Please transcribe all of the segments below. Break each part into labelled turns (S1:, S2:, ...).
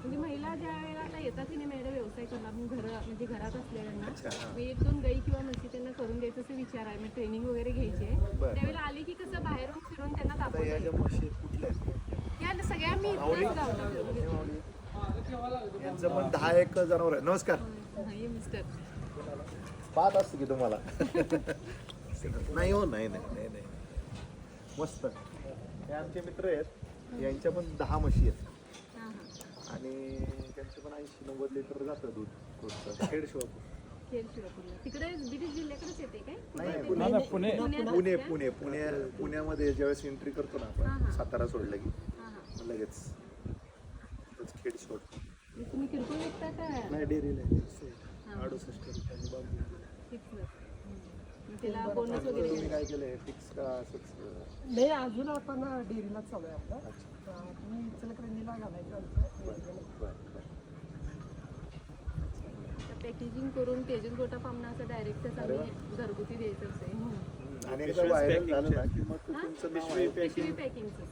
S1: म्हणजे महिला ज्या वेळेला आता येतात की नाही मॅडम व्यवसाय करणार म्हणजे घरात असलेल्यांना मी 1-2 गाई किंवा म्हशी त्यांना करून द्यायचं असं विचार आहे. मी ट्रेनिंग वगैरे घ्यायची आहे. त्यावेळेला आली की कसं बाहेरून फिरून त्यांना दाखवता या सगळ्या मी इथंच गावला फिरून घेते.
S2: यांचं पण 10-1 जनावर आहे. नमस्कार.
S1: नाही मिस्टर
S2: पाहत असतो की तुम्हाला. नाही हो, नाही नाही नाही नाही मस्त. हे आमचे मित्र आहेत, यांच्या पण 10 म्हशी आहेत
S1: हां हां
S2: आणि त्यांचं पण 80-90 लिटर जातं दूध रोजचं. खेड शिवापूर.
S1: खेड शिवापूरला तिकडे बीड जिल्ह्याकडेच येते काय?
S2: नाही,
S1: पुण्यात
S2: पुणे
S1: असते?
S2: पुणे पुणे पुण्यामध्ये ज्यावेळेस एंट्री करतो ना
S1: हां,
S2: आपण
S1: हां.
S2: सातारा सोडलं की
S1: हां हां
S2: लगेच खेड शिवापूर.
S1: मग तुम्ही किरकोळ विकता का?
S2: नाही डेअरीला
S1: हां.
S2: 68 रुपयांनी बांबू.
S1: फिक्स. मग त्याला बोनस वगैरे
S2: तुम्ही काय केलंय फिक्स का असंच?
S3: नाही अजून आपण डेअरीलाच चालू आहे आपला तुम्ही इचलकरंजीला घालायचं
S1: पॅकेजिंग करून तेजस गोटा फार्मना असं डायरेक्टच आम्ही घरगुती द्यायचं असं.
S2: आणि एकदा व्हायरल झालं ना की मग तुमचं नाव आहे.
S1: पिशवी पॅकिंगचं.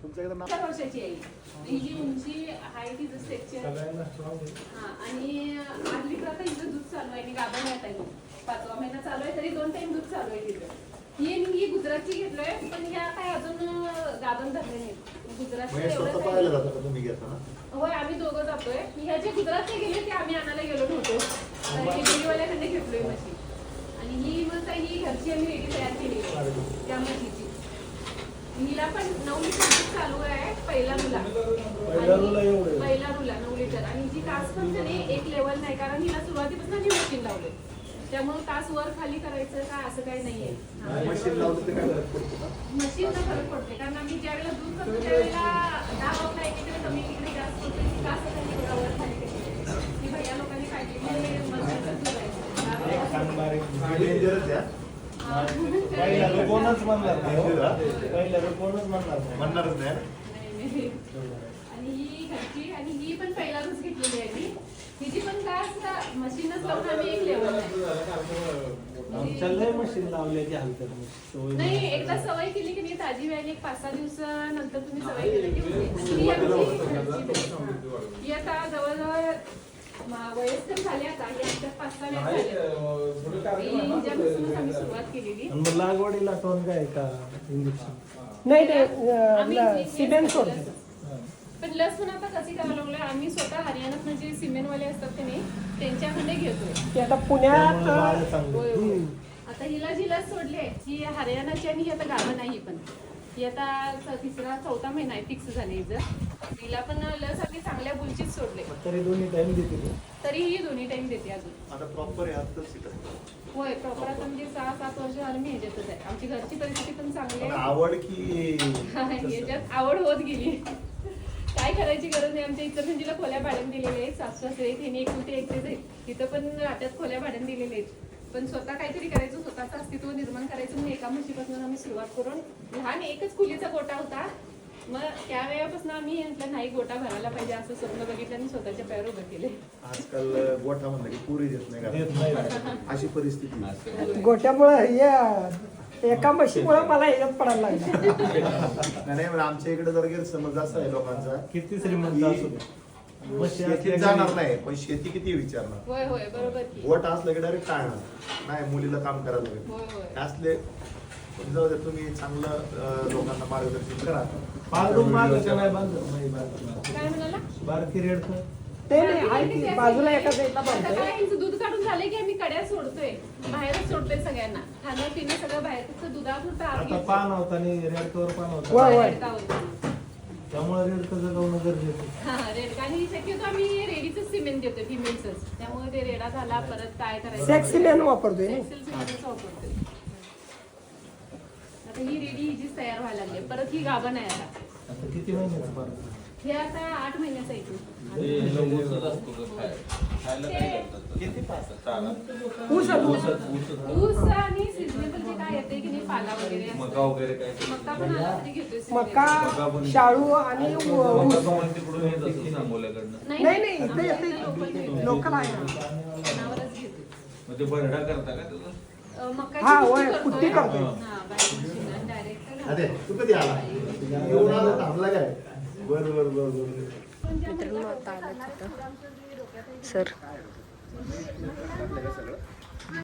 S2: तुमचं एकदा नाव
S1: 4 वर्षाची आहे ही उंची आहे ती स्ट्रेचर हां आणि 8 लिटर आता हिचं दूध चालू आहे आणि गाभण आहे आता 5वा महिना चालू आहे तरी 2 टाइम दूध चालू आहे तिथं. ही गुजरातची घेतलोय पण ह्या काय अजून गाभण धरले नाहीत. गुजरातचं एवढं
S2: पाहायला जातं का तुम्ही घेताना?
S1: होय आम्ही दोघं जातोय. ह्या जे गुजरातचे गेले ते आम्ही आणायला गेलो नव्हतो. डेअरीवाल्याकडे घेतलोय म्हशी आणि ही मग ही घरची आम्ही रेडी तयार केली त्या म्हशीची. हिला पण 9 लिटर दूध चालू आहे पहिला रुला 9 लिटर आणि जी कास पण त्याने एक लेवल नाही कारण हिला सुरुवातीपासून आम्ही मशीन लावले त्यामुळे कास वर खाली करायचं काय असं काही नाहीये.
S2: मशीन लावलं तर काय फरक पडतो का?
S1: मशीनचा फरक पडते कारण आम्ही ज्या वेळेला दूध करतो त्यावेळेला दाब काय इकडे कमी इकडे जास्त होते कास खाली वर खाली करायची. ही भैया लोकांनी काढलेली मशीनचं दूध आहे.
S2: डेंजरच आहे.
S4: कोणच म्हणणार
S2: म्हणणारच नाही.
S1: नाही. आणि ही घरची आणि ही पण पहिला रोज घेतलेली आहे मी. हिची पण काय असं मशीनच लावून आम्ही एक लेवल
S4: आमच्या मशीन लावल्याची हलत
S1: नाही एकदा सवय केली की नाही ताजी व्हायला 5-6 दिवसानंतर तुम्ही सवय केली की होते. ही आमची घरची आहे. ही आता जवळजवळ वयस्कर झाली आता ही आमच्या 5-6 झाल्या. हिच्यापासूनच आम्ही सुरुवात केलेली.
S4: मग लागवडीला टोन काय का इंजेक्शन?
S3: नाही सिमेंट सोडतो.
S1: पण लस पण आता कशी करावं लागलं आम्ही स्वतः हरियाणात म्हणजे सिमेंटवाले असतात की नाही त्यांच्याकडे घेतोय.
S3: ते आता पुण्यात
S1: होय, होय. आता हिला जी लस सोडली आहे ही हरियाणाची आणि ही आता गाभण नाही पण ही आता 3रा-4था महिना आहे फिक्स झाली हिचं. हिला पण लस आम्ही चांगल्या बुलचीच सोडले
S4: तरी दोन्ही टाइम देते
S1: तरी ही 2 टाइम देते अजून.
S2: आता प्रॉपर यातच शिकत.
S1: होय प्रॉपर आता म्हणजे 6-7 वर्ष झालं मी ह्याच्यातच आहे. आमची घरची परिस्थिती पण चांगली आहे.
S2: आवड की
S1: याच्यात आवड होत गेली. काय करायची गरज नाही. आमच्या इचलकरंजीला खोल्या भाड्याने दिलेल्या आहेत. सासू-सासरे त्यांनी एकुलते एकटेच आहेत. तिथं पण राहत्यात खोल्या भाड्याने दिलेल्या आहेत. पण स्वतः काहीतरी करायचं स्वतःचं अस्तित्व निर्माण करायचं म्हणून एका म्हशीपासून आम्ही सुरुवात करून लहान एकच कुलीचा गोटा होता. मग त्या वेळापासून आम्ही म्हटलं नाही गोटा भरायला पाहिजे असं स्वप्न बघितलं आणि स्वतःच्या पायावर उभं केले.
S2: आजकाल गोठा म्हणलं की पुरी देत नाही अशी परिस्थिती.
S3: गोट्यामुळे एका म्हशीमुळे मला ह्याच्यात पडायला लागलं.
S2: नाही पण आमच्या इकडे जर गैरसमज असा आहे लोकांचा
S4: किती श्रीमंत असू दे.
S2: शेतीत जाणार नाही पण शेती किती विचारणार.
S1: होय होय बरोबर की.
S2: गोठा असलं की डायरेक्ट टाळणार नाही मुलीला काम करायला लागेल.
S1: होय होय
S2: असले जाऊ दे तुम्ही चांगलं लोकांना मार्गदर्शन करा.
S4: पाळून मागायचं नाही बांधलं
S1: काय म्हणाला
S4: बारकी रेड
S3: ते नाही आहे की बाजूला एका साईडला
S1: आता
S3: बांधतोय.
S1: काय हिचं दूध काढून झाले की आम्ही कड्या सोडतोय बाहेरच सोडतोय सगळ्यांना खाणं पिणं सगळं बाहेर फक्त दुधापुरतं
S4: आता
S1: आत
S4: पान होता आणि रेड कवर पान होता
S3: होय, होय.
S4: त्यामुळे रेड कलर लावणं गरजेचं आहे.
S1: हा रेड आणि शक्यतो आम्ही रेडीच सिमेंट देतोय फिमेलच त्यामुळे ते रेडा झाला परत काय करायचं
S3: सेक्सी मॅन वापरतोय ना.
S1: एक्सेल सिमेंटच वापरतोय. आता ही रेडी हिचीच तयार व्हायला लागली परत ही गाभण आहे आता.
S4: आता किती महिन्याचं पान?
S1: हे आता 8 महिन्याचं आहे इथून.
S3: ऊस
S1: ऊस आणि सिजनेबल जे काय येते की नाही पाला वगैरे असतं.
S5: मका वगैरे काय
S1: मका पण आला तरी घेतोय
S3: मका शाळू आणि ऊस.
S5: तिकडून येत असतो सांगोल्याकडनं.
S3: नाही नाही इथे येते लोकल आहे ना.
S1: नावावरच घेतोय.
S5: मग ते भरडा करता का त्याचा?
S1: मकाची
S3: हा,
S1: कुट्टी
S3: होय,
S1: करतोय.
S3: कुट्टी करतोय.
S1: हा, बारीक मशीन आणि direct
S2: अरे तू कधी आला येऊन आला थांबला काय बर बर बर बर
S1: पण ज्या
S6: मित्रांनो
S1: महिला
S6: आता आलं
S1: डोक्यात
S6: तिथं
S1: आमचं जे डोक्यात आहे
S6: सर
S2: काढलं का सगळं?